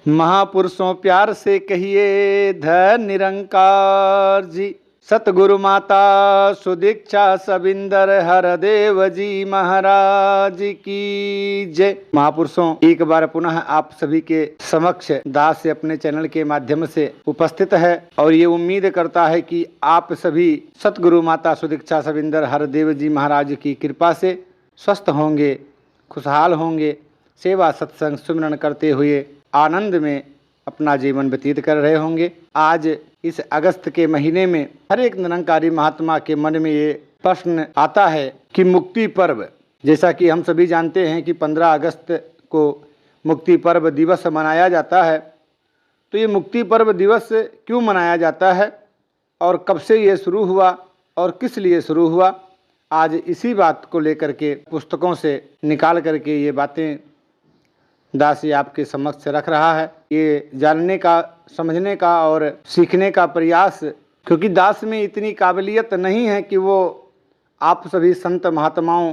महापुरुषों प्यार से कहिए धन निरंकार जी। सतगुरु माता सुदीक्षा सबिंदर हरदेव जी महाराज की जय। महापुरुषों, एक बार पुनः आप सभी के समक्ष दास से अपने चैनल के माध्यम से उपस्थित है और ये उम्मीद करता है कि आप सभी सतगुरु माता सुदीक्षा सबिंदर हरदेव जी महाराज की कृपा से स्वस्थ होंगे, खुशहाल होंगे, सेवा सत्संग सुमिरन करते हुए आनंद में अपना जीवन व्यतीत कर रहे होंगे। आज इस अगस्त के महीने में हर एक निरंकारी महात्मा के मन में ये प्रश्न आता है कि मुक्ति पर्व, जैसा कि हम सभी जानते हैं कि 15 अगस्त को मुक्ति पर्व दिवस मनाया जाता है। तो ये मुक्ति पर्व दिवस क्यों मनाया जाता है और कब से ये शुरू हुआ और किस लिए शुरू हुआ, आज इसी बात को लेकर के पुस्तकों से निकाल करके ये बातें दास जी आपके समक्ष रख रहा है। ये जानने का, समझने का और सीखने का प्रयास, क्योंकि दास में इतनी काबिलियत नहीं है कि वो आप सभी संत महात्माओं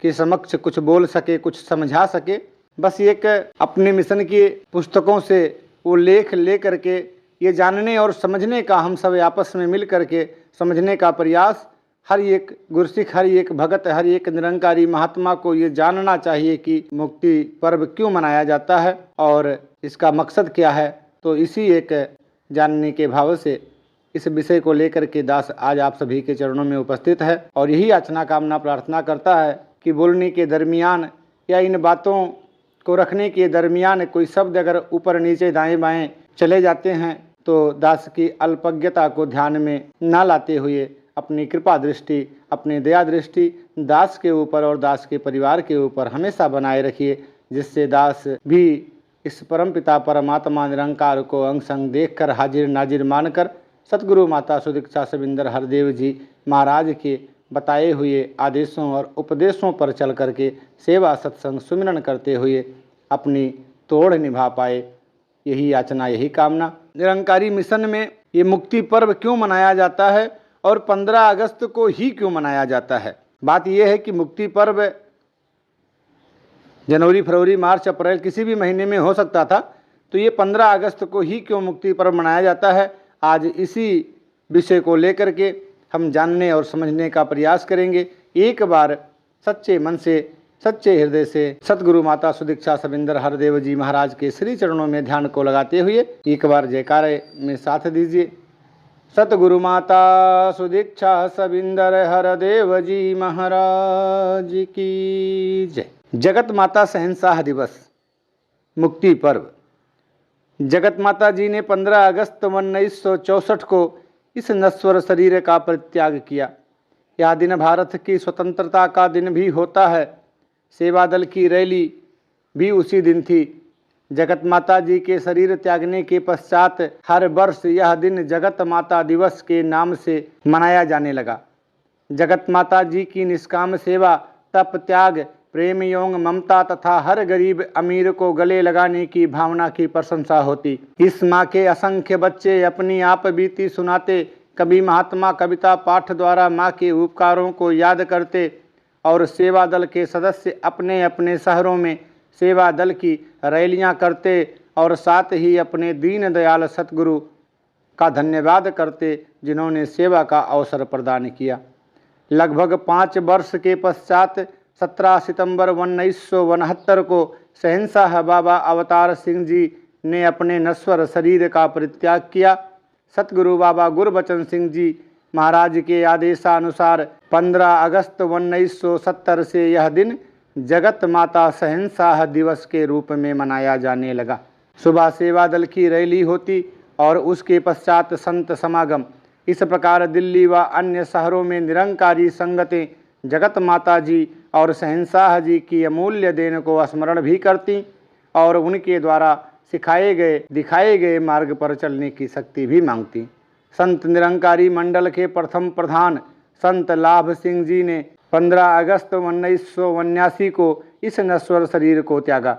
के समक्ष कुछ बोल सके, कुछ समझा सके। बस एक अपने मिशन की पुस्तकों से वो लेख ले करके ये जानने और समझने का, हम सब आपस में मिल करके समझने का प्रयास, हर एक गुरसिख, हर एक भगत, हर एक निरंकारी महात्मा को ये जानना चाहिए कि मुक्ति पर्व क्यों मनाया जाता है और इसका मकसद क्या है। तो इसी एक जानने के भाव से इस विषय को लेकर के दास आज आप सभी के चरणों में उपस्थित है और यही याचना कामना प्रार्थना करता है कि बोलने के दरमियान या इन बातों को रखने के दरमियान कोई शब्द अगर ऊपर नीचे दाएं बाएं चले जाते हैं तो दास की अल्पज्ञता को ध्यान में न लाते हुए अपनी कृपा दृष्टि, अपनी दया दृष्टि दास के ऊपर और दास के परिवार के ऊपर हमेशा बनाए रखिए, जिससे दास भी इस परमपिता परमात्मा निरंकार को अंग संग देख कर हाजिर नाजिर मानकर सतगुरु माता सुदीक्षा सबिंदर हरदेव जी महाराज के बताए हुए आदेशों और उपदेशों पर चल करके सेवा सत्संग सुमिरन करते हुए अपनी तोड़ निभा पाए। यही याचना, यही कामना। निरंकारी मिशन में ये मुक्ति पर्व क्यों मनाया जाता है और 15 अगस्त को ही क्यों मनाया जाता है। बात यह है कि मुक्ति पर्व जनवरी, फरवरी, मार्च, अप्रैल किसी भी महीने में हो सकता था, तो ये 15 अगस्त को ही क्यों मुक्ति पर्व मनाया जाता है, आज इसी विषय को लेकर के हम जानने और समझने का प्रयास करेंगे। एक बार सच्चे मन से, सच्चे हृदय से सतगुरु माता सुदीक्षा सबिंदर हरदेव जी महाराज के श्री चरणों में ध्यान को लगाते हुए एक बार जयकारे में साथ दीजिए। सतगुरु माता सुदीक्षा सबिंदर हरदेव जी महाराज की जय। जगत माता शहंशाह दिवस, मुक्ति पर्व। जगत माता जी ने 15 अगस्त 1964 को इस नश्वर शरीर का परित्याग किया। यह दिन भारत की स्वतंत्रता का दिन भी होता है। सेवा दल की रैली भी उसी दिन थी। जगत माता जी के शरीर त्यागने के पश्चात हर वर्ष यह दिन जगत माता दिवस के नाम से मनाया जाने लगा। जगत माता जी की निष्काम सेवा, तप, त्याग, प्रेम एवं ममता तथा हर गरीब अमीर को गले लगाने की भावना की प्रशंसा होती। इस माँ के असंख्य बच्चे अपनी आप बीती सुनाते, कभी महात्मा कविता पाठ द्वारा माँ के उपकारों को याद करते और सेवा दल के सदस्य अपने अपने शहरों में सेवा दल की रैलियां करते और साथ ही अपने दीन दयाल सतगुरु का धन्यवाद करते, जिन्होंने सेवा का अवसर प्रदान किया। लगभग 5 वर्ष के पश्चात 17 सितंबर 1969 को शहंशाह बाबा अवतार सिंह जी ने अपने नश्वर शरीर का परित्याग किया। सतगुरु बाबा गुरबचन सिंह जी महाराज के आदेशानुसार 15 अगस्त 1970 से यह दिन जगत माता शहंशाह दिवस के रूप में मनाया जाने लगा। सुबह सेवा दल की रैली होती और उसके पश्चात संत समागम। इस प्रकार दिल्ली व अन्य शहरों में निरंकारी संगतें जगत माता जी और शहंशाह जी की अमूल्य देन को स्मरण भी करती और उनके द्वारा सिखाए गए, दिखाए गए मार्ग पर चलने की शक्ति भी मांगती। संत निरंकारी मंडल के प्रथम प्रधान संत लाभ सिंह जी ने 15 अगस्त 1979 को इस नश्वर शरीर को त्यागा।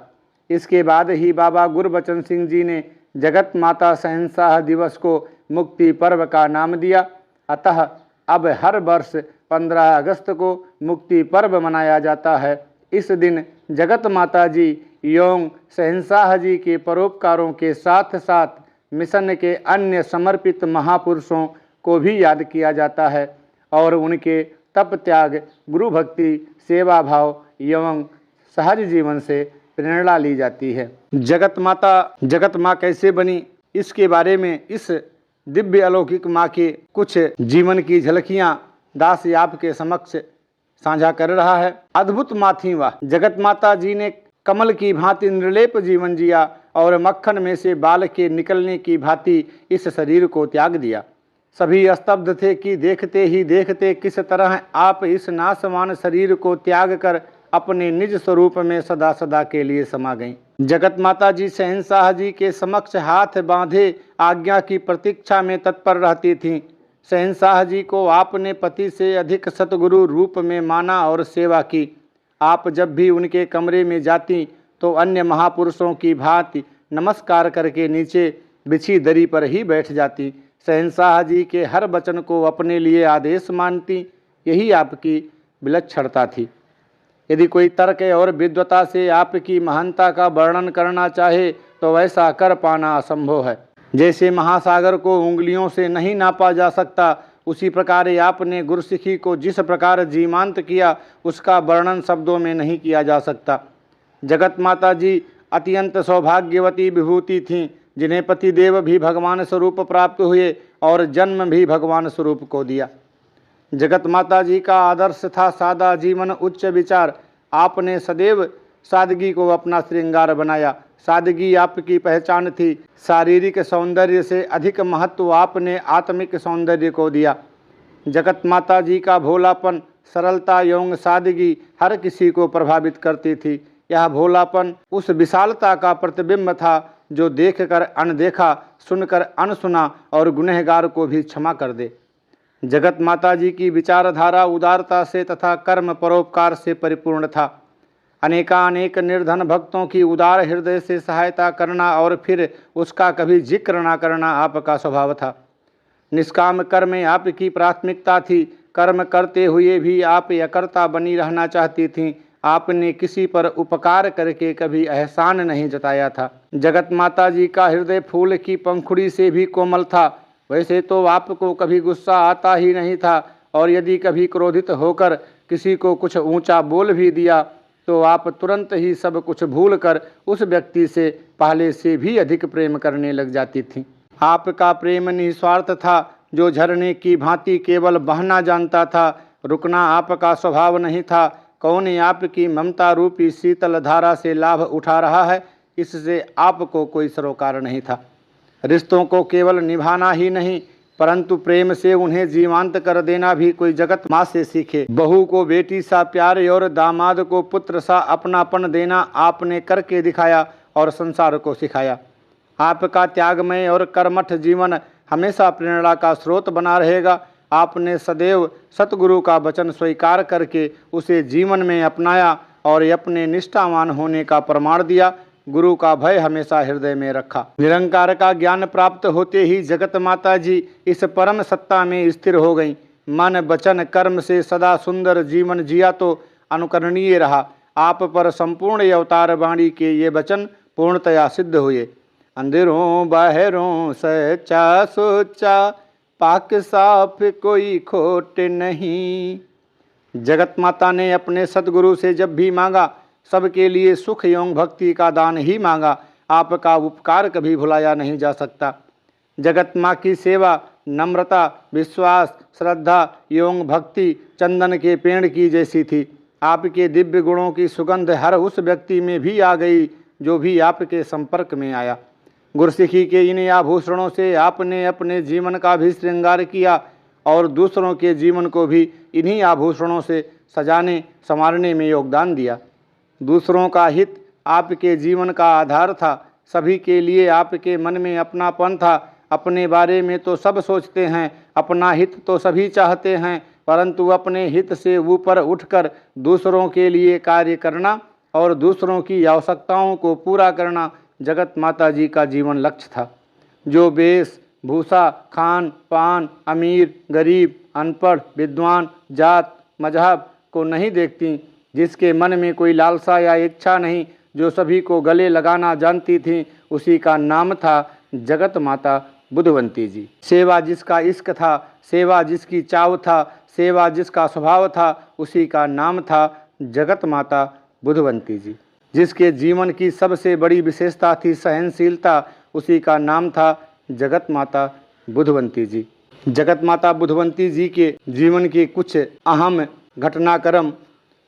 इसके बाद ही बाबा गुरबचन सिंह जी ने जगत माता शहंशाह दिवस को मुक्ति पर्व का नाम दिया। अतः अब हर वर्ष 15 अगस्त को मुक्ति पर्व मनाया जाता है। इस दिन जगत माता जी एवं शहंशाह जी के परोपकारों के साथ साथ मिशन के अन्य समर्पित महापुरुषों को भी याद किया जाता है और उनके तप त्याग, गुरु भक्ति, सेवा भाव एवं सहज जीवन से प्रेरणा ली जाती है। जगत माँ कैसे बनी, इसके बारे में इस दिव्य अलौकिक माँ के कुछ जीवन की झलकियाँ दास आपके समक्ष साझा कर रहा है। अद्भुत माँ थी वह। जगत माता जी ने कमल की भांति निर्लेप जीवन जिया और मक्खन में से बाल के निकलने की भांति इस शरीर को त्याग दिया। सभी स्तब्ध थे कि देखते ही देखते किस तरह आप इस नाशवान शरीर को त्याग कर अपने निज स्वरूप में सदा सदा के लिए समा गईं। जगत माता जी शहंशाह जी के समक्ष हाथ बांधे आज्ञा की प्रतीक्षा में तत्पर रहती थीं। शहंशाह जी को आपने पति से अधिक सतगुरु रूप में माना और सेवा की। आप जब भी उनके कमरे में जाती तो अन्य महापुरुषों की भांति नमस्कार करके नीचे बिछी दरी पर ही बैठ जाती। शहंशाह जी के हर वचन को अपने लिए आदेश मानती। यही आपकी विलक्षणता थी। यदि कोई तर्क और विद्वता से आपकी महानता का वर्णन करना चाहे तो वैसा कर पाना असंभव है। जैसे महासागर को उंगलियों से नहीं नापा जा सकता, उसी प्रकार आपने गुरसिखी को जिस प्रकार जीमांत किया उसका वर्णन शब्दों में नहीं किया जा सकता। जगत माता जी अत्यंत सौभाग्यवती विभूति थीं, जिन्हें पतिदेव भी भगवान स्वरूप प्राप्त हुए और जन्म भी भगवान स्वरूप को दिया। जगत माता जी का आदर्श था सादा जीवन, उच्च विचार। आपने सदैव सादगी को अपना श्रृंगार बनाया। सादगी आपकी पहचान थी। शारीरिक सौंदर्य से अधिक महत्व आपने आत्मिक सौंदर्य को दिया। जगत माता जी का भोलापन, सरलता एवं सादगी हर किसी को प्रभावित करती थी। यह भोलापन उस विशालता का प्रतिबिंब था जो देखकर अनदेखा, सुनकर अनसुना और गुनहगार को भी क्षमा कर दे। जगत माता जी की विचारधारा उदारता से तथा कर्म परोपकार से परिपूर्ण था। अनेकानेक निर्धन भक्तों की उदार हृदय से सहायता करना और फिर उसका कभी जिक्र न करना आपका स्वभाव था। निष्काम कर्म आपकी प्राथमिकता थी। कर्म करते हुए भी आप यकर्ता बनी रहना चाहती थीं। आपने किसी पर उपकार करके कभी एहसान नहीं जताया था। जगत माता जी का हृदय फूल की पंखुड़ी से भी कोमल था। वैसे तो आपको कभी गुस्सा आता ही नहीं था और यदि कभी क्रोधित होकर किसी को कुछ ऊंचा बोल भी दिया तो आप तुरंत ही सब कुछ भूलकर उस व्यक्ति से पहले से भी अधिक प्रेम करने लग जाती थीं। आपका प्रेम निस्वार्थ था, जो झरने की भांति केवल बहना जानता था। रुकना आपका स्वभाव नहीं था। कौन आपकी ममता रूपी शीतल धारा से लाभ उठा रहा है, इससे आपको कोई सरोकार नहीं था। रिश्तों को केवल निभाना ही नहीं परंतु प्रेम से उन्हें जीवांत कर देना भी कोई जगत माँ से सीखे। बहू को बेटी सा प्यार और दामाद को पुत्र सा अपनापन देना आपने करके दिखाया और संसार को सिखाया। आपका त्यागमय और कर्मठ जीवन हमेशा प्रेरणा का स्रोत बना रहेगा। आपने सदैव सतगुरु का वचन स्वीकार करके उसे जीवन में अपनाया और अपने निष्ठावान होने का प्रमाण दिया। गुरु का भय हमेशा हृदय में रखा। निरंकार का ज्ञान प्राप्त होते ही जगत माता जी इस परम सत्ता में स्थिर हो गईं। मन वचन कर्म से सदा सुंदर जीवन जिया तो अनुकरणीय रहा। आप पर संपूर्ण अवतार वाणी के ये वचन पूर्णतया सिद्ध हुए। अंधेरों बाहरों सच्चा सोचा, पाक साफ कोई खोट नहीं। जगत माता ने अपने सतगुरु से जब भी मांगा सबके लिए सुख एवं भक्ति का दान ही मांगा। आपका उपकार कभी भुलाया नहीं जा सकता। जगत माँ की सेवा नम्रता, विश्वास, श्रद्धा एवं भक्ति चंदन के पेड़ की जैसी थी। आपके दिव्य गुणों की सुगंध हर उस व्यक्ति में भी आ गई जो भी आपके संपर्क में आया। गुरसिखी के इन आभूषणों से आपने अपने जीवन का भी श्रृंगार किया और दूसरों के जीवन को भी इन्हीं आभूषणों से सजाने संवारने में योगदान दिया। दूसरों का हित आपके जीवन का आधार था। सभी के लिए आपके मन में अपनापन था। अपने बारे में तो सब सोचते हैं, अपना हित तो सभी चाहते हैं, परंतु अपने हित से ऊपर उठकर दूसरों के लिए कार्य करना और दूसरों की आवश्यकताओं को पूरा करना जगत माता जी का जीवन लक्ष्य था। जो वेश भूषा, खान पान, अमीर गरीब, अनपढ़ विद्वान, जात मजहब को नहीं देखती, जिसके मन में कोई लालसा या इच्छा नहीं, जो सभी को गले लगाना जानती थीं, उसी का नाम था जगत माता बुधवंती जी। सेवा जिसका इश्क था, सेवा जिसकी चाव था, सेवा जिसका स्वभाव था, उसी का नाम था जगत माता बुधवंती जी। जिसके जीवन की सबसे बड़ी विशेषता थी सहनशीलता, उसी का नाम था जगत माता बुधवंती जी। जगत माता बुधवंती जी के जीवन के कुछ अहम घटनाक्रम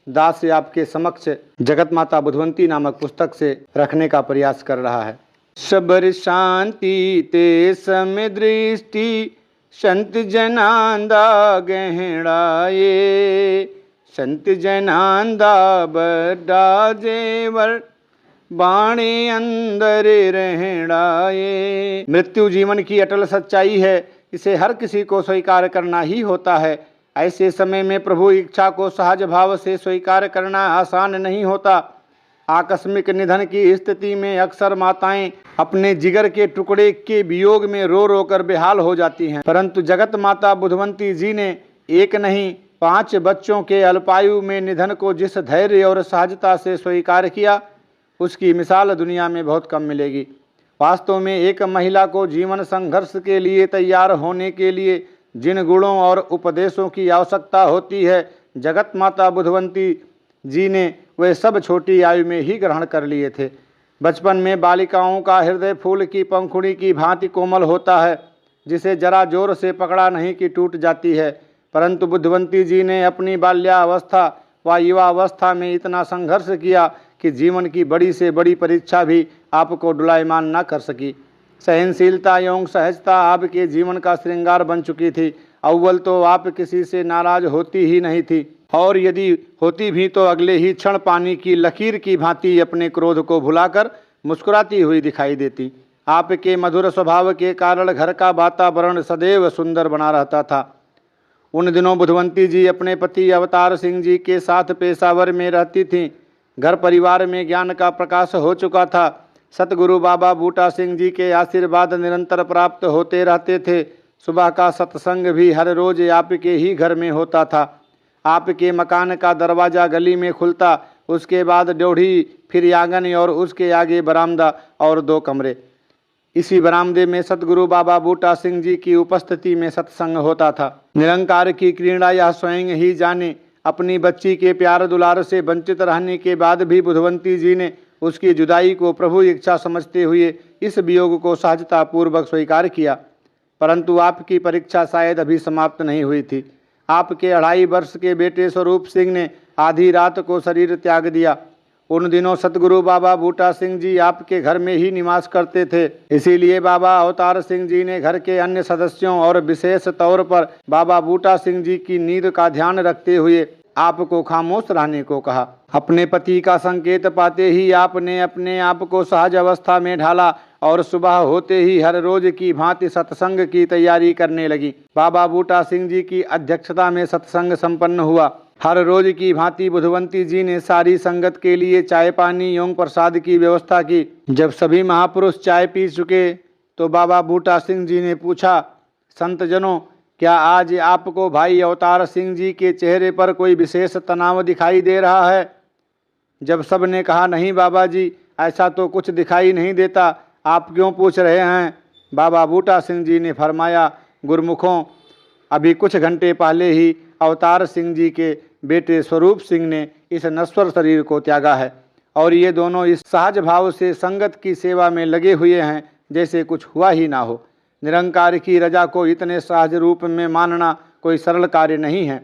दास आपके समक्ष जगत माता बुधवंती नामक पुस्तक से रखने का प्रयास कर रहा है। सबर शांति ते सम दृष्टि संत जनांदा गहराए, संत जनांदा बड़ा जेवर बाणे अंदर रहणाए। मृत्यु जीवन की अटल सच्चाई है, इसे हर किसी को स्वीकार करना ही होता है। ऐसे समय में प्रभु इच्छा को सहज भाव से स्वीकार करना आसान नहीं होता। आकस्मिक निधन की स्थिति में अक्सर माताएं अपने जिगर के टुकड़े के वियोग में रो रो कर बेहाल हो जाती हैं, परंतु जगत माता बुधवंती जी ने एक नहीं 5 बच्चों के अल्पायु में निधन को जिस धैर्य और सहजता से स्वीकार किया, उसकी मिसाल दुनिया में बहुत कम मिलेगी। वास्तव में एक महिला को जीवन संघर्ष के लिए तैयार होने के लिए जिन गुणों और उपदेशों की आवश्यकता होती है, जगत माता बुधवंती जी ने वे सब छोटी आयु में ही ग्रहण कर लिए थे। बचपन में बालिकाओं का हृदय फूल की पंखुड़ी की भांति कोमल होता है, जिसे जरा जोर से पकड़ा नहीं कि टूट जाती है, परंतु बुधवंती जी ने अपनी बाल्यावस्था व युवावस्था में इतना संघर्ष किया कि जीवन की बड़ी से बड़ी परीक्षा भी आपको डुलायमान न कर सकी। सहनशीलता एवं सहजता आपके जीवन का श्रृंगार बन चुकी थी। अव्वल तो आप किसी से नाराज होती ही नहीं थी, और यदि होती भी तो अगले ही क्षण पानी की लकीर की भांति अपने क्रोध को भुलाकर मुस्कुराती हुई दिखाई देती। आपके मधुर स्वभाव के कारण घर का वातावरण सदैव सुंदर बना रहता था। उन दिनों बुधवंती जी अपने पति अवतार सिंह जी के साथ पेशावर में रहती थीं। घर परिवार में ज्ञान का प्रकाश हो चुका था। सतगुरु बाबा बूटा सिंह जी के आशीर्वाद निरंतर प्राप्त होते रहते थे। सुबह का सत्संग भी हर रोज आपके ही घर में होता था। आपके मकान का दरवाज़ा गली में खुलता, उसके बाद ड्योढ़ी, फिर आंगन और उसके आगे बरामदा और 2 कमरे। इसी बरामदे में सतगुरु बाबा बूटा सिंह जी की उपस्थिति में सत्संग होता था। निरंकार की क्रीड़ा यह स्वयं ही जाने। अपनी बच्ची के प्यार दुलार से वंचित रहने के बाद भी बुधवंती जी ने उसकी जुदाई को प्रभु इच्छा समझते हुए इस वियोग को सहजतापूर्वक स्वीकार किया। परंतु आपकी परीक्षा शायद अभी समाप्त नहीं हुई थी। आपके 2.5 वर्ष के बेटे स्वरूप सिंह ने आधी रात को शरीर त्याग दिया। उन दिनों सतगुरु बाबा बूटा सिंह जी आपके घर में ही निवास करते थे, इसीलिए बाबा अवतार सिंह जी ने घर के अन्य सदस्यों और विशेष तौर पर बाबा बूटा सिंह जी की नींद का ध्यान रखते हुए आपको खामोश रहने को कहा। अपने पति का संकेत पाते ही आपने अपने आप को सहज अवस्था में ढाला और सुबह होते ही हर रोज की भांति सत्संग की तैयारी करने लगी। बाबा बूटा सिंह जी की अध्यक्षता में सत्संग संपन्न हुआ। हर रोज की भांति बुधवंती जी ने सारी संगत के लिए चाय पानी एवं प्रसाद की व्यवस्था की। जब सभी महापुरुष चाय पी चुके तो बाबा बूटा सिंह जी ने पूछा, संतजनों, क्या आज आपको भाई अवतार सिंह जी के चेहरे पर कोई विशेष तनाव दिखाई दे रहा है? जब सब ने कहा, नहीं बाबा जी, ऐसा तो कुछ दिखाई नहीं देता, आप क्यों पूछ रहे हैं? बाबा बूटा सिंह जी ने फरमाया, गुरमुखों, अभी कुछ घंटे पहले ही अवतार सिंह जी के बेटे स्वरूप सिंह ने इस नश्वर शरीर को त्यागा है और ये दोनों इस सहज भाव से संगत की सेवा में लगे हुए हैं जैसे कुछ हुआ ही ना हो। निरंकार की रजा को इतने सहज रूप में मानना कोई सरल कार्य नहीं है।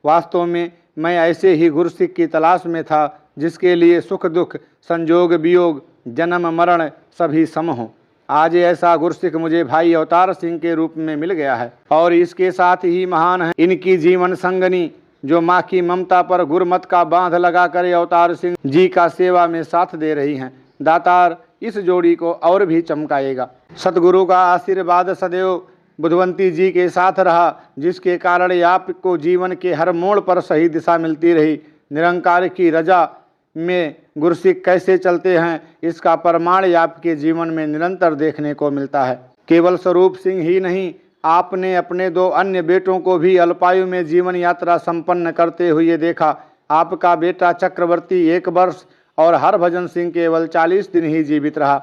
वास्तव में मैं ऐसे ही गुरसिख की तलाश में था जिसके लिए सुख दुख, संजोग वियोग, जन्म मरण सभी सम हों। आज ऐसा गुरसिख मुझे भाई अवतार सिंह के रूप में मिल गया है और इसके साथ ही महान है इनकी जीवन संगनी जो माँ की ममता पर गुरमत का बांध लगाकर अवतार सिंह जी का सेवा में साथ दे रही हैं। दातार इस जोड़ी को और भी चमकाएगा। सतगुरु का आशीर्वाद सदैव बुधवंती जी के साथ रहा, जिसके कारण आपको जीवन के हर मोड़ पर सही दिशा मिलती रही। निरंकार की रजा में गुरसिख कैसे चलते हैं, इसका प्रमाण आपके जीवन में निरंतर देखने को मिलता है। केवल स्वरूप सिंह ही नहीं, आपने अपने 2 अन्य बेटों को भी अल्पायु में जीवन यात्रा संपन्न करते हुए देखा। आपका बेटा चक्रवर्ती 1 वर्ष और हरभजन सिंह केवल 40 दिन ही जीवित रहा।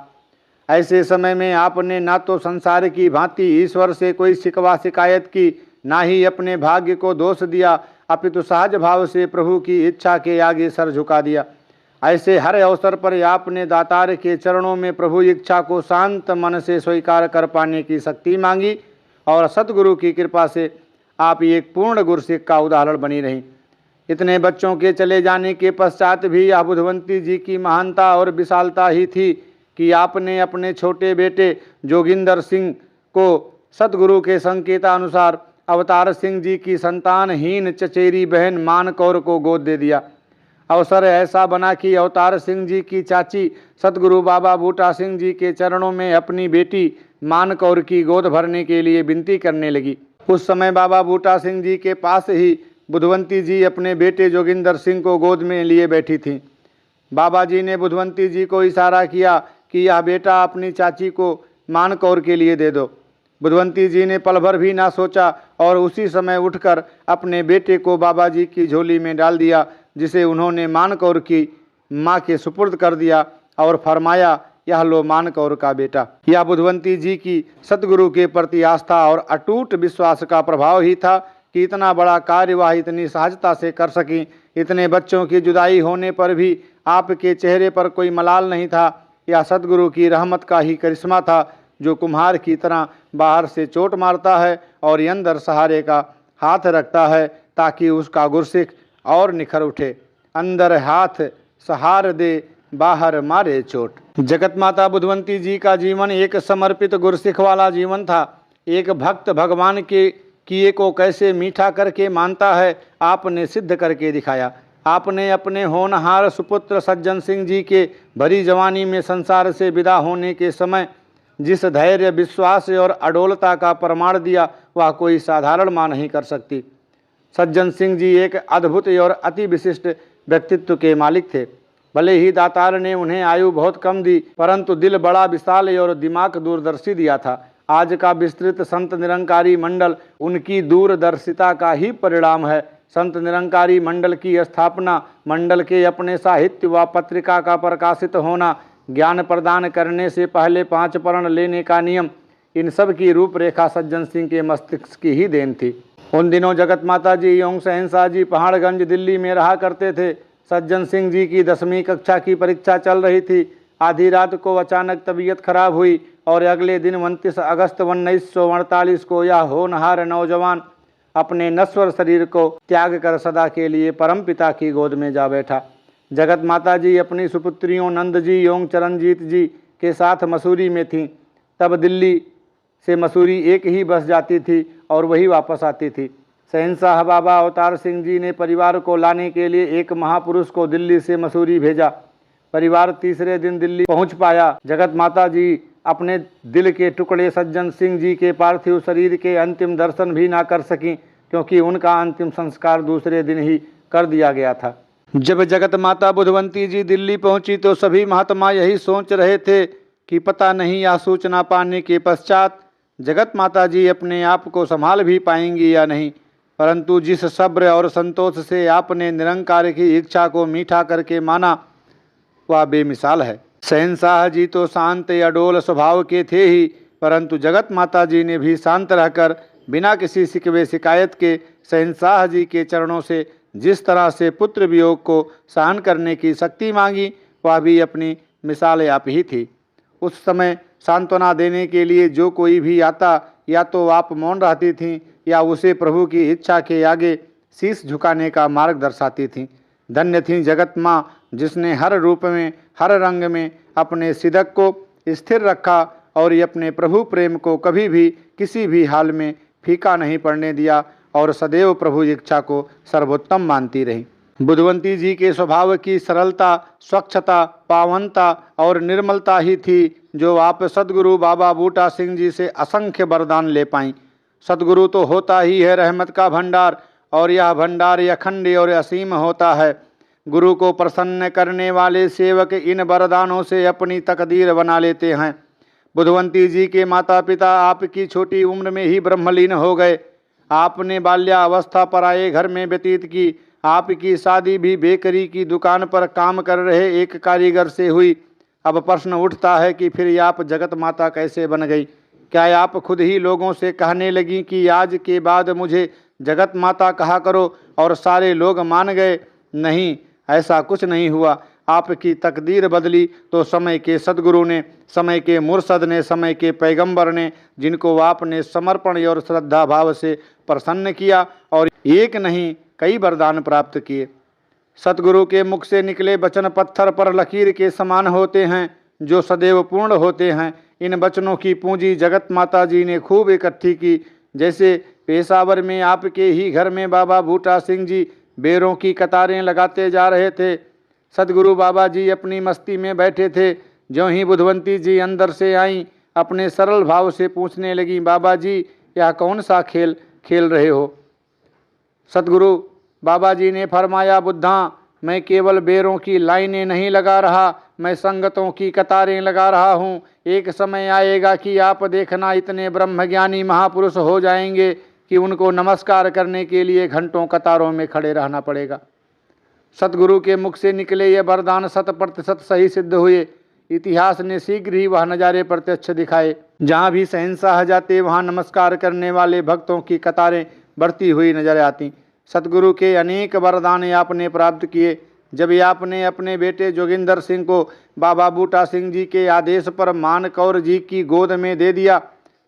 ऐसे समय में आपने ना तो संसार की भांति ईश्वर से कोई शिकवा शिकायत की, ना ही अपने भाग्य को दोष दिया, अपितु सहज भाव से प्रभु की इच्छा के आगे सर झुका दिया। ऐसे हर अवसर पर आपने दातार के चरणों में प्रभु इच्छा को शांत मन से स्वीकार कर पाने की शक्ति मांगी और सतगुरु की कृपा से आप एक पूर्ण गुरसिक का उदाहरण बनी रहीं। इतने बच्चों के चले जाने के पश्चात भी यह बुधवंती जी की महानता और विशालता ही थी कि आपने अपने छोटे बेटे जोगिंदर सिंह को सतगुरु के संकेतानुसार अवतार सिंह जी की संतानहीन चचेरी बहन मान कौर को गोद दे दिया। अवसर ऐसा बना कि अवतार सिंह जी की चाची सतगुरु बाबा बूटा सिंह जी के चरणों में अपनी बेटी मान कौर की गोद भरने के लिए विनती करने लगी। उस समय बाबा बूटा सिंह जी के पास ही बुधवंती जी अपने बेटे जोगिंदर सिंह को गोद में लिए बैठी थीं। बाबा जी ने बुधवंती जी को इशारा किया कि यह बेटा अपनी चाची को मान कौर के लिए दे दो। बुधवंती जी ने पल भर भी ना सोचा और उसी समय उठकर अपने बेटे को बाबा जी की झोली में डाल दिया, जिसे उन्होंने मान कौर की माँ के सुपुर्द कर दिया और फरमाया, यह लो मान कौर का बेटा। यह बुधवंती जी की सतगुरु के प्रति आस्था और अटूट विश्वास का प्रभाव ही था कि इतना बड़ा कार्य वह इतनी सहजता से कर सकी। इतने बच्चों की जुदाई होने पर भी आपके चेहरे पर कोई मलाल नहीं था। यह सतगुरु की रहमत का ही करिश्मा था, जो कुम्हार की तरह बाहर से चोट मारता है और अंदर सहारे का हाथ रखता है ताकि उसका गुरसिक और निखर उठे। अंदर हाथ सहार दे, बाहर मारे चोट। जगत माता बुधवंती जी का जीवन एक समर्पित गुरसिक वाला जीवन था। एक भक्त भगवान के किए को कैसे मीठा करके मानता है, आपने सिद्ध करके दिखाया। आपने अपने होनहार सुपुत्र सज्जन सिंह जी के भरी जवानी में संसार से विदा होने के समय जिस धैर्य, विश्वास और अडोलता का प्रमाण दिया, वह कोई साधारण मां नहीं कर सकती। सज्जन सिंह जी एक अद्भुत और अति विशिष्ट व्यक्तित्व के मालिक थे। भले ही दातार ने उन्हें आयु बहुत कम दी, परंतु दिल बड़ा विशाल और दिमाग दूरदर्शी दिया था। आज का विस्तृत संत निरंकारी मंडल उनकी दूरदर्शिता का ही परिणाम है। संत निरंकारी मंडल की स्थापना, मंडल के अपने साहित्य व पत्रिका का प्रकाशित होना, ज्ञान प्रदान करने से पहले 5 प्रण लेने का नियम, इन सब की रूपरेखा सज्जन सिंह के मस्तिष्क की ही देन थी। उन दिनों जगत माता जी एवं शहंशाह जी पहाड़गंज दिल्ली में रहा करते थे। सज्जन सिंह जी की 10वीं कक्षा की परीक्षा चल रही थी। आधी रात को अचानक तबीयत खराब हुई और अगले दिन 29 अगस्त 1948 को यह होनहार नौजवान अपने नश्वर शरीर को त्याग कर सदा के लिए परमपिता की गोद में जा बैठा। जगत माता जी अपनी सुपुत्रियों नंद जी एवं चरणजीत जी के साथ मसूरी में थीं। तब दिल्ली से मसूरी एक ही बस जाती थी और वही वापस आती थी। शहंशाह बाबा अवतार सिंह जी ने परिवार को लाने के लिए एक महापुरुष को दिल्ली से मसूरी भेजा। परिवार तीसरे दिन दिल्ली पहुंच पाया। जगत माता जी अपने दिल के टुकड़े सज्जन सिंह जी के पार्थिव शरीर के अंतिम दर्शन भी ना कर सकीं, क्योंकि उनका अंतिम संस्कार दूसरे दिन ही कर दिया गया था। जब जगत माता बुधवंती जी दिल्ली पहुंची तो सभी महात्मा यही सोच रहे थे कि पता नहीं यह सूचना पाने के पश्चात जगत माता जी अपने आप को संभाल भी पाएंगी या नहीं। परंतु जिस सब्र और संतोष से आपने निरंकार की इच्छा को मीठा करके माना, वह बेमिसाल है। शहंशाह जी तो शांत अडोल स्वभाव के थे ही, परंतु जगत माता जी ने भी शांत रहकर बिना किसी शिकवे शिकायत के शहंशाह जी के चरणों से जिस तरह से पुत्र वियोग को सहन करने की शक्ति मांगी, वह भी अपनी मिसाल आप ही थी। उस समय सांत्वना देने के लिए जो कोई भी आता, या तो आप मौन रहती थीं या उसे प्रभु की इच्छा के आगे शीश झुकाने का मार्ग दर्शाती थीं। धन्य थीं जगत माँ, जिसने हर रूप में, हर रंग में अपने सिदक को स्थिर रखा और अपने प्रभु प्रेम को कभी भी किसी भी हाल में फीका नहीं पड़ने दिया और सदैव प्रभु इच्छा को सर्वोत्तम मानती रही। बुधवंती जी के स्वभाव की सरलता, स्वच्छता, पावनता और निर्मलता ही थी जो आप सद्गुरु बाबा बूटा सिंह जी से असंख्य वरदान ले पाईं। सद्गुरु तो होता ही है रहमत का भंडार, और यह भंडार अखंड और असीम होता है। गुरु को प्रसन्न करने वाले सेवक इन वरदानों से अपनी तकदीर बना लेते हैं। बुधवंती जी के माता पिता आपकी छोटी उम्र में ही ब्रह्मलीन हो गए। आपने बाल्यावस्था पराये घर में व्यतीत की। आपकी शादी भी बेकरी की दुकान पर काम कर रहे एक कारीगर से हुई। अब प्रश्न उठता है कि फिर आप जगत माता कैसे बन गई? क्या आप खुद ही लोगों से कहने लगी कि आज के बाद मुझे जगत माता कहा करो और सारे लोग मान गए? नहीं, ऐसा कुछ नहीं हुआ। आपकी तकदीर बदली तो समय के सदगुरु ने, समय के मुर्शद ने, समय के पैगंबर ने, जिनको आपने समर्पण और श्रद्धा भाव से प्रसन्न किया और एक नहीं कई वरदान प्राप्त किए। सतगुरु के मुख से निकले वचन पत्थर पर लकीर के समान होते हैं, जो सदैव पूर्ण होते हैं। इन वचनों की पूंजी जगत माता जी ने खूब इकट्ठी की। जैसे पेशावर में आपके ही घर में बाबा बूटा सिंह जी बेरों की कतारें लगाते जा रहे थे। सतगुरु बाबा जी अपनी मस्ती में बैठे थे। ज्यों ही बुधवंती जी अंदर से आईं, अपने सरल भाव से पूछने लगी, बाबा जी यह कौन सा खेल खेल रहे हो? सतगुरु बाबा जी ने फरमाया, बुद्धा, मैं केवल बेरों की लाइनें नहीं लगा रहा, मैं संगतों की कतारें लगा रहा हूँ। एक समय आएगा कि आप देखना इतने ब्रह्मज्ञानी महापुरुष हो जाएंगे कि उनको नमस्कार करने के लिए घंटों कतारों में खड़े रहना पड़ेगा। सतगुरु के मुख से निकले ये वरदान 100% सही सिद्ध हुए। इतिहास ने शीघ्र ही वह नज़ारे प्रत्यक्ष दिखाए। जहाँ भी शहंशाह जाते वहाँ नमस्कार करने वाले भक्तों की कतारें बढ़ती हुई नजर आती। सतगुरु के अनेक वरदान आपने प्राप्त किए। जब आपने अपने बेटे जोगिंदर सिंह को बाबा बूटा सिंह जी के आदेश पर मान कौर जी की गोद में दे दिया,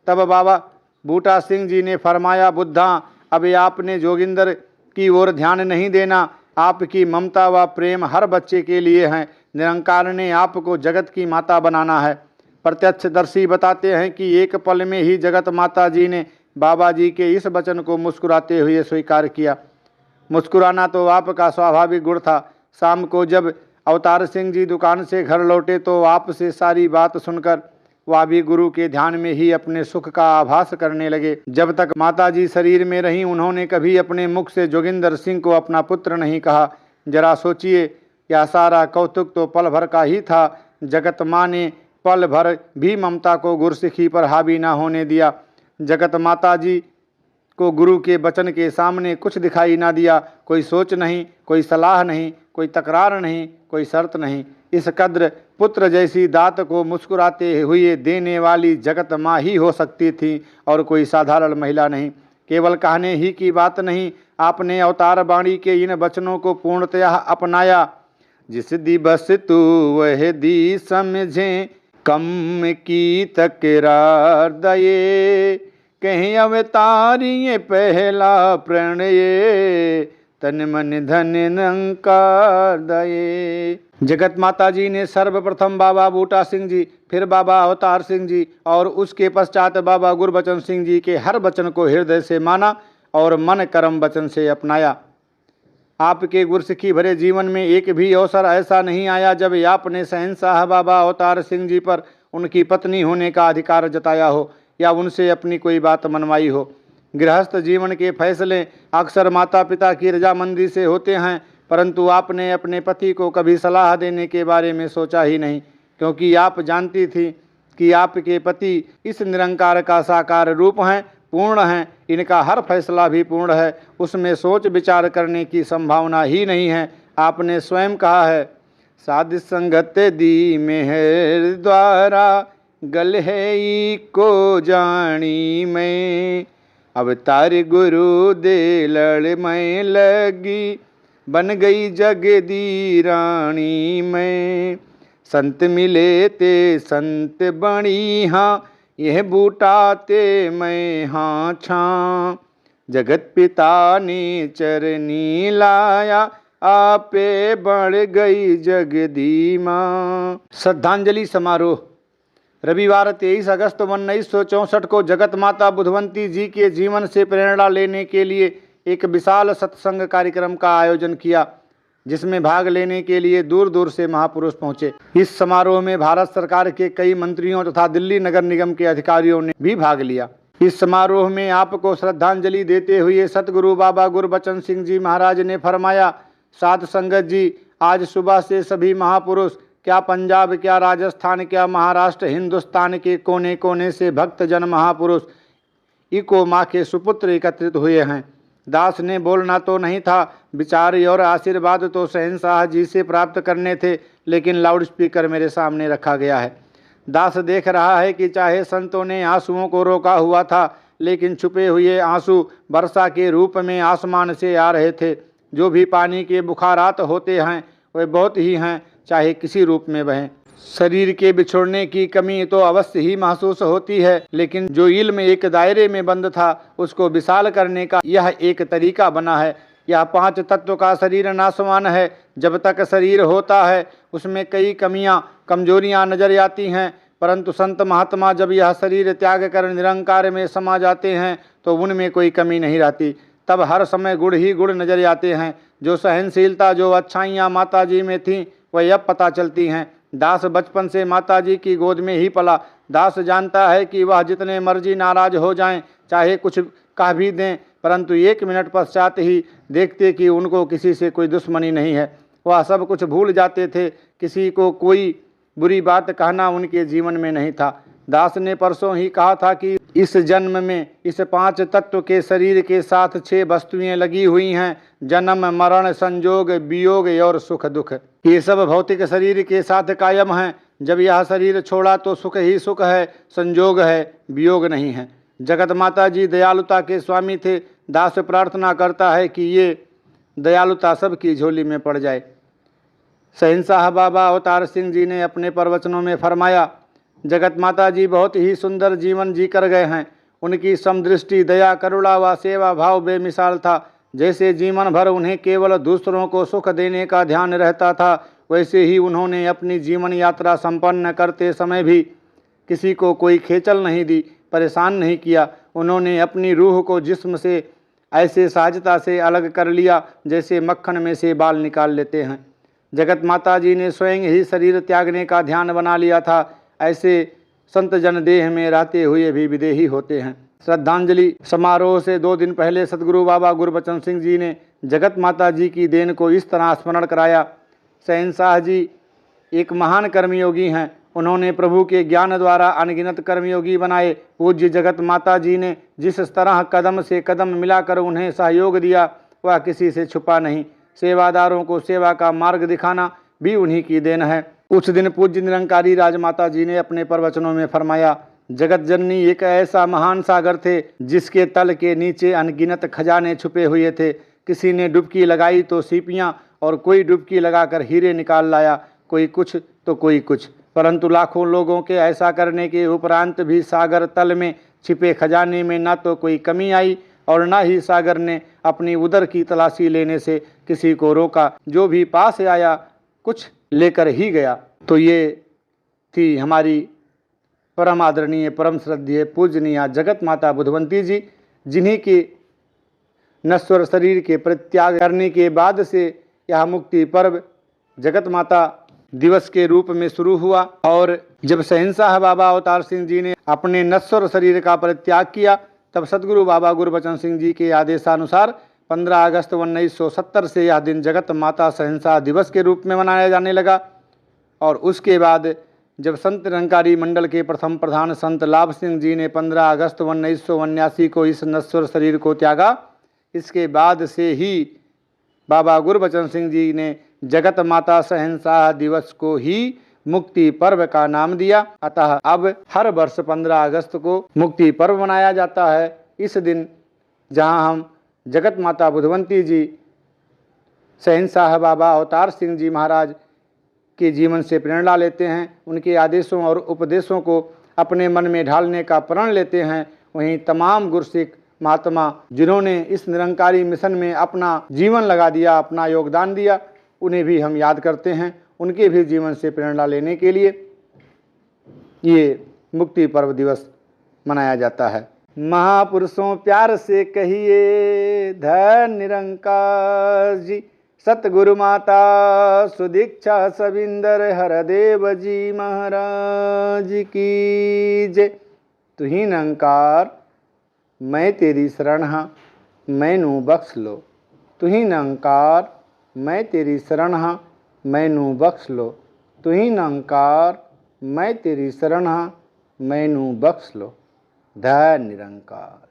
तब बाबा बूटा सिंह जी ने फरमाया, बुद्धा, अब आपने जोगिंदर की ओर ध्यान नहीं देना। आपकी ममता व प्रेम हर बच्चे के लिए हैं। निरंकार ने आपको जगत की माता बनाना है। प्रत्यक्षदर्शी बताते हैं कि एक पल में ही जगत माता जी ने बाबा जी के इस वचन को मुस्कुराते हुए स्वीकार किया। मुस्कुराना तो आपका स्वाभाविक गुण था। शाम को जब अवतार सिंह जी दुकान से घर लौटे तो आपसे सारी बात सुनकर वह भी गुरु के ध्यान में ही अपने सुख का आभास करने लगे। जब तक माता जी शरीर में रहीं, उन्होंने कभी अपने मुख से जोगिंदर सिंह को अपना पुत्र नहीं कहा। जरा सोचिए, यह सारा कौतुक तो पल भर का ही था। जगत माँ ने पल भर भी ममता को गुरसिखी पर हावी न होने दिया। जगत माता जी को गुरु के वचन के सामने कुछ दिखाई ना दिया। कोई सोच नहीं, कोई सलाह नहीं, कोई तकरार नहीं, कोई शर्त नहीं। इस कद्र पुत्र जैसी दात को मुस्कुराते हुए देने वाली जगत माँ ही हो सकती थी और कोई साधारण महिला नहीं। केवल कहने ही की बात नहीं, आपने अवतार वाणी के इन वचनों को पूर्णतया अपनाया। जिस दिवस तू वह दी समझे, कम की तकरार दये, कहीं अवतारिये पहला प्रणये, तन मन धन निरंकार दये। जगत माता जी ने सर्वप्रथम बाबा बूटा सिंह जी, फिर बाबा अवतार सिंह जी और उसके पश्चात बाबा गुरबचन सिंह जी के हर वचन को हृदय से माना और मन कर्म वचन से अपनाया। आपके गुरसिखी भरे जीवन में एक भी अवसर ऐसा नहीं आया जब आपने शहंशाह बाबा अवतार सिंह जी पर उनकी पत्नी होने का अधिकार जताया हो या उनसे अपनी कोई बात मनवाई हो। गृहस्थ जीवन के फैसले अक्सर माता पिता की रजामंदी से होते हैं, परंतु आपने अपने पति को कभी सलाह देने के बारे में सोचा ही नहीं, क्योंकि आप जानती थी कि आपके पति इस निरंकार का साकार रूप हैं, पूर्ण हैं। इनका हर फैसला भी पूर्ण है, उसमें सोच विचार करने की संभावना ही नहीं है। आपने स्वयं कहा है, साध संगत दी मेहर द्वारा, गल है ई को जानी मैं, अवतार गुरु दे लड़ मैं लगी, बन गई जग दी रानी मैं। संत मिले ते संत बणी हाँ, यह बूटा ते मैं हाँ छां, जगत पिता ने चरनी लाया, आपे बढ़ गई जगदी माँ। श्रद्धांजलि समारोह। रविवार 23 अगस्त 1964 को जगत माता बुधवंती जी के जीवन से प्रेरणा लेने के लिए एक विशाल सत्संग कार्यक्रम का आयोजन किया, जिसमें भाग लेने के लिए दूर दूर से महापुरुष पहुंचे। इस समारोह में भारत सरकार के कई मंत्रियों तथा दिल्ली नगर निगम के अधिकारियों ने भी भाग लिया। इस समारोह में आपको श्रद्धांजलि देते हुए सतगुरु बाबा गुरबचन सिंह जी महाराज ने फरमाया, साध संगत जी, आज सुबह से सभी महापुरुष, क्या पंजाब, क्या राजस्थान, क्या महाराष्ट्र, हिंदुस्तान के कोने कोने से भक्तजन महापुरुष इको माँ के सुपुत्र एकत्रित हुए हैं। दास ने बोलना तो नहीं था, विचार और आशीर्वाद तो शहंशाह जी से प्राप्त करने थे, लेकिन लाउडस्पीकर मेरे सामने रखा गया है। दास देख रहा है कि चाहे संतों ने आंसुओं को रोका हुआ था, लेकिन छुपे हुए आंसू वर्षा के रूप में आसमान से आ रहे थे। जो भी पानी के बुखारात होते हैं वे बहुत ही हैं, चाहे किसी रूप में बहें। शरीर के बिछुड़ने की कमी तो अवश्य ही महसूस होती है, लेकिन जो इल्म एक दायरे में बंद था उसको विशाल करने का यह एक तरीका बना है। यह 5 तत्व का शरीर नाशवान है। जब तक शरीर होता है उसमें कई कमियां कमजोरियां नजर आती हैं, परंतु संत महात्मा जब यह शरीर त्याग कर निरंकार में समा जाते हैं तो उनमें कोई कमी नहीं रहती। तब हर समय गुण ही गुण नजर आते हैं। जो सहनशीलता, जो अच्छाइयाँ माता जी में थीं वह अब पता चलती हैं। दास बचपन से माता जी की गोद में ही पला। दास जानता है कि वह जितने मर्जी नाराज हो जाएं, चाहे कुछ कह भी दें, परंतु 1 मिनट पश्चात ही देखते कि उनको किसी से कोई दुश्मनी नहीं है। वह सब कुछ भूल जाते थे। किसी को कोई बुरी बात कहना उनके जीवन में नहीं था। दास ने परसों ही कहा था कि इस जन्म में इस 5 तत्व के शरीर के साथ 6 वस्तुएं लगी हुई हैं, जन्म, मरण, संजोग, वियोग और सुख दुख। ये सब भौतिक शरीर के साथ कायम हैं। जब यह शरीर छोड़ा तो सुख ही सुख है, संजोग है, वियोग नहीं है। जगत माता जी दयालुता के स्वामी थे। दास प्रार्थना करता है कि ये दयालुता सबकी झोली में पड़ जाए। शहंशाह बाबा अवतार सिंह जी ने अपने प्रवचनों में फरमाया, जगत माता जी बहुत ही सुंदर जीवन जी कर गए हैं। उनकी समदृष्टि, दया, करुणा व सेवा भाव बेमिसाल था। जैसे जीवन भर उन्हें केवल दूसरों को सुख देने का ध्यान रहता था, वैसे ही उन्होंने अपनी जीवन यात्रा संपन्न करते समय भी किसी को कोई खेचल नहीं दी, परेशान नहीं किया। उन्होंने अपनी रूह को जिस्म से ऐसे सहजता से अलग कर लिया जैसे मक्खन में से बाल निकाल लेते हैं। जगत माता जी ने स्वयं ही शरीर त्यागने का ध्यान बना लिया था। ऐसे संत जन देह में रहते हुए भी विदेही होते हैं। श्रद्धांजलि समारोह से 2 दिन पहले सदगुरु बाबा गुरबचन सिंह जी ने जगत माता जी की देन को इस तरह स्मरण कराया। शहंशाह जी एक महान कर्मयोगी हैं। उन्होंने प्रभु के ज्ञान द्वारा अनगिनत कर्मयोगी बनाए। पूज्य जगत माता जी ने जिस तरह कदम से कदम मिलाकर उन्हें सहयोग दिया वह किसी से छुपा नहीं। सेवादारों को सेवा का मार्ग दिखाना भी उन्हीं की देन है। उस दिन पूज्य निरंकारी राजमाता जी ने अपने प्रवचनों में फरमाया, जगत जननी एक ऐसा महान सागर थे जिसके तल के नीचे अनगिनत खजाने छुपे हुए थे। किसी ने डुबकी लगाई तो सीपियां और कोई डुबकी लगाकर हीरे निकाल लाया, कोई कुछ तो कोई कुछ। परंतु लाखों लोगों के ऐसा करने के उपरांत भी सागर तल में छिपे खजाने में न तो कोई कमी आई और न ही सागर ने अपनी उदर की तलाशी लेने से किसी को रोका। जो भी पास आया कुछ लेकर ही गया। तो ये थी हमारी परम आदरणीय, परम श्रद्धेय, पूजनीय जगत माता बुधवंती जी, जिन्हीं के नश्वर शरीर के परित्याग करने के बाद से यह मुक्ति पर्व जगत माता दिवस के रूप में शुरू हुआ। और जब शहंशाह बाबा अवतार सिंह जी ने अपने नश्वर शरीर का परित्याग किया, तब सदगुरु बाबा गुरबचन सिंह जी के आदेशानुसार 15 अगस्त 1970 से यह दिन जगत माता शहंशाह दिवस के रूप में मनाया जाने लगा। और उसके बाद जब संत निरंकारी मंडल के प्रथम प्रधान संत लाभ सिंह जी ने 15 अगस्त 1979 को इस नश्वर शरीर को त्यागा, इसके बाद से ही बाबा गुरबचन सिंह जी ने जगत माता शहंशाह दिवस को ही मुक्ति पर्व का नाम दिया। अतः अब हर वर्ष 15 अगस्त को मुक्ति पर्व मनाया जाता है। इस दिन जहां हम जगत माता बुधवंती जी, शहंशाह बाबा अवतार सिंह जी महाराज के जीवन से प्रेरणा लेते हैं, उनके आदेशों और उपदेशों को अपने मन में ढालने का प्रण लेते हैं, वहीं तमाम गुरसिख महात्मा जिन्होंने इस निरंकारी मिशन में अपना जीवन लगा दिया, अपना योगदान दिया, उन्हें भी हम याद करते हैं। उनके भी जीवन से प्रेरणा लेने के लिए ये मुक्ति पर्व दिवस मनाया जाता है। महापुरुषों प्यार से कहिए धन निरंकार जी, सतगुरु माता सुदीक्षा सविंदर हरदेव जी महाराज की जय। तू ही निरंकार मैं तेरी शरण हाँ, मैनू बख्श लो। तू ही निरंकार मैं तेरी शरण हाँ, मैनू बख्श लो। तू ही निरंकार मैं तेरी शरण हाँ, मैनू बख्श लो। धन निरंकार।